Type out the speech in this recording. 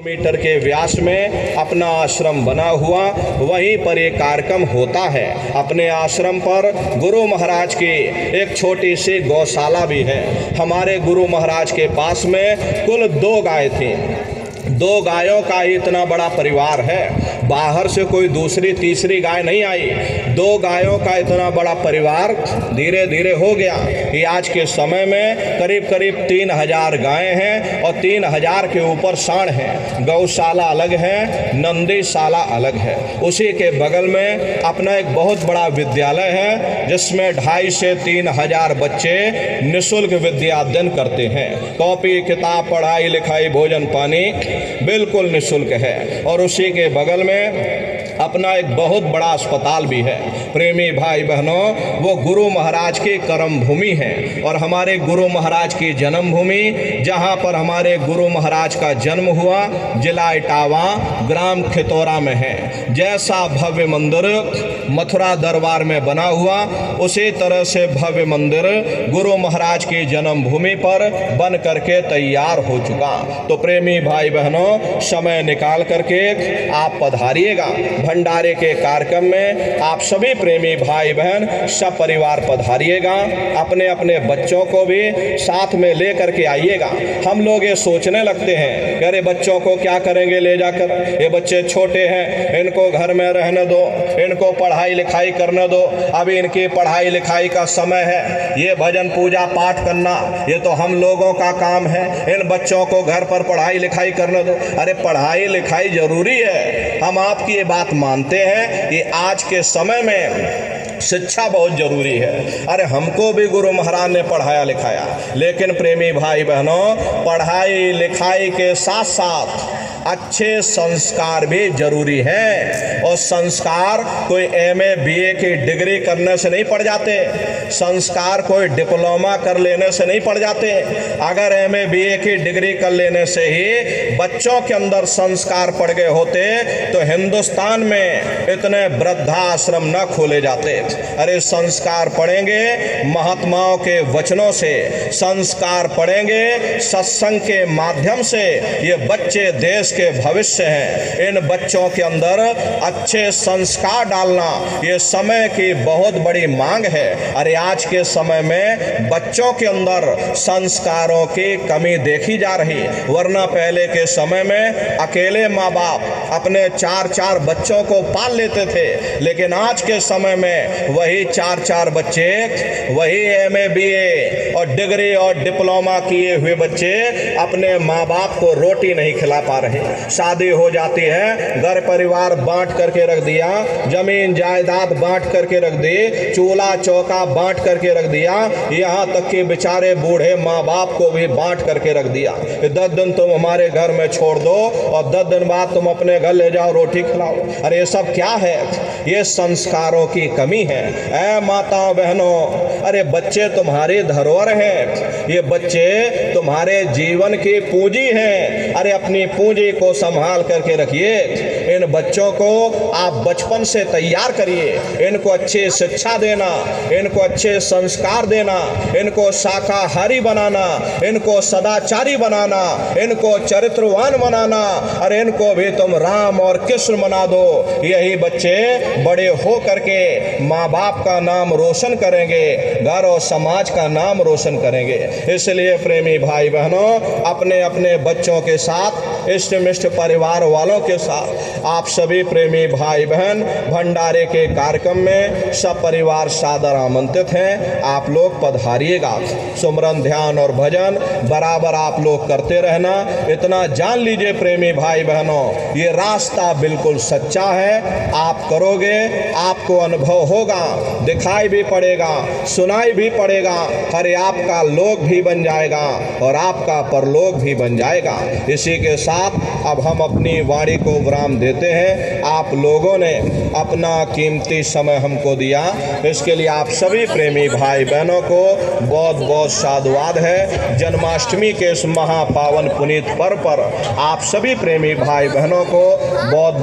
Metre के व्यास में अपना आश्रम बना हुआ, वहीं पर एक कार्यक्रम होता है। अपने आश्रम पर गुरु महाराज की एक छोटी सी गौशाला भी है। हमारे गुरु महाराज के पास में कुल 2 गाय थी। 2 गायों का ही इतना बड़ा परिवार है। बाहर से कोई दूसरी तीसरी गाय नहीं आई। 2 गायों का इतना बड़ा परिवार धीरे धीरे हो गया। ये आज के समय में करीब करीब 3000 गायें हैं और 3000 के ऊपर सांड हैं। गौशाला अलग है, नंदीशाला अलग है। उसी के बगल में अपना एक बहुत बड़ा विद्यालय है, जिसमें 2500 से 3000 बच्चे निःशुल्क विद्या अध्ययन करते हैं। कॉपी किताब, पढ़ाई लिखाई, भोजन पानी बिल्कुल निःशुल्क है। और उसी के बगल में अपना एक बहुत बड़ा अस्पताल भी है। प्रेमी भाई बहनों, वो गुरु महाराज की कर्म भूमि है और हमारे गुरु महाराज की जन्मभूमि, जहाँ पर हमारे गुरु महाराज का जन्म हुआ, जिला इटावा, ग्राम खितौरा में है। जैसा भव्य मंदिर मथुरा दरबार में बना हुआ, उसी तरह से भव्य मंदिर गुरु महाराज की जन्मभूमि पर बन करके तैयार हो चुका। तो प्रेमी भाई बहनों, समय निकाल करके आप पधारिएगा। भंडारे के कार्यक्रम में आप सभी प्रेमी भाई बहन सब परिवार पधारिएगा। अपने अपने बच्चों को भी साथ में ले करके आइएगा। हम लोग ये सोचने लगते हैं कि अरे बच्चों को क्या करेंगे ले जाकर, ये बच्चे छोटे हैं, इनको घर में रहने दो, इनको पढ़ाई लिखाई करने दो, अभी इनकी पढ़ाई लिखाई का समय है। ये भजन पूजा पाठ करना ये तो हम लोगों का काम है, इन बच्चों को घर पर पढ़ाई लिखाई करने दो। अरे पढ़ाई लिखाई जरूरी है, हम आपकी ये बात मानते हैं कि आज के समय में शिक्षा बहुत जरूरी है। अरे हमको भी गुरु महाराज ने पढ़ाया लिखाया, लेकिन प्रेमी भाई बहनों, पढ़ाई लिखाई के साथ साथ अच्छे संस्कार भी जरूरी है। और संस्कार कोई MA BA की डिग्री करने से नहीं पड़ जाते, संस्कार कोई डिप्लोमा कर लेने से नहीं पड़ जाते। अगर MA BA की डिग्री कर लेने से ही बच्चों के अंदर संस्कार पड़ गए होते तो हिंदुस्तान में इतने वृद्धाश्रम न खोले जाते। अरे संस्कार पढ़ेंगे महात्माओं के वचनों से, संस्कार पढ़ेंगे सत्संग के माध्यम से। ये बच्चे देश के भविष्य हैं। इन बच्चों के अंदर अच्छे संस्कार डालना ये समय की बहुत बड़ी मांग है। अरे आज के समय में बच्चों के अंदर संस्कारों की कमी देखी जा रही, वरना पहले के समय में अकेले माँ बाप अपने 4-4 बच्चों को पाल लेते थे, लेकिन आज के समय में वही 4-4 बच्चे, वही MA BA और डिग्री और डिप्लोमा किए हुए बच्चे अपने माँ बाप को रोटी नहीं खिला पा रहे। शादी हो जाती है, घर परिवार बांट करके रख दिया, जमीन जायदाद बांट करके रख दी, चूल्हा चौका बांट करके रख दिया, यहाँ तक कि बेचारे बूढ़े माँ बाप को भी बांट करके रख दिया। 10 दिन तुम हमारे घर में छोड़ दो और 10 दिन बाद तुम अपने घर ले जाओ, रोटी खिलाओ। अरे ये सब क्या है? ये संस्कारों की कमी है। ऐ माताओं बहनों, अरे बच्चे तुम्हारी धरोहर हैं, ये बच्चे तुम्हारे जीवन की पूंजी हैं। अरे अपनी पूंजी को संभाल करके रखिए। इन बच्चों को आप बचपन से तैयार करिए, इनको अच्छी शिक्षा देना, इनको अच्छे संस्कार देना, इनको शाकाहारी बनाना, इनको सदाचारी बनाना, इनको चरित्रवान बनाना। अरे इनको भी तुम राम और कृष्ण बना दो। यही बच्चे बड़े हो करके माँ बाप का नाम रोशन करेंगे, घर और समाज का नाम रोशन करेंगे। इसलिए प्रेमी भाई बहनों, अपने अपने बच्चों के साथ, इष्ट मिष्ट परिवार वालों के साथ आप सभी प्रेमी भाई बहन भंडारे के कार्यक्रम में सब परिवार सादर आमंत्रित हैं। आप लोग पधारिएगा। सुमरन, ध्यान और भजन बराबर आप लोग करते रहना। इतना जान लीजिए प्रेमी भाई बहनों, ये रास्ता बिल्कुल सच्चा है। आप करोगे, आपको अनुभव होगा, दिखाई भी पड़ेगा, सुनाई भी पड़ेगा। अरे आपका लोक भी बन जाएगा और आपका परलोक भी बन जाएगा। इसी के साथ अब हम अपनी वाणी को विराम देते हैं। आप लोगों ने अपना कीमती समय हमको दिया, इसके लिए आप सभी प्रेमी भाई बहनों को बहुत बहुत साधुवाद है। जन्माष्टमी के इस महापावन पुनीत पर्व पर आप सभी प्रेमी भाई बहनों को बहुत बहुत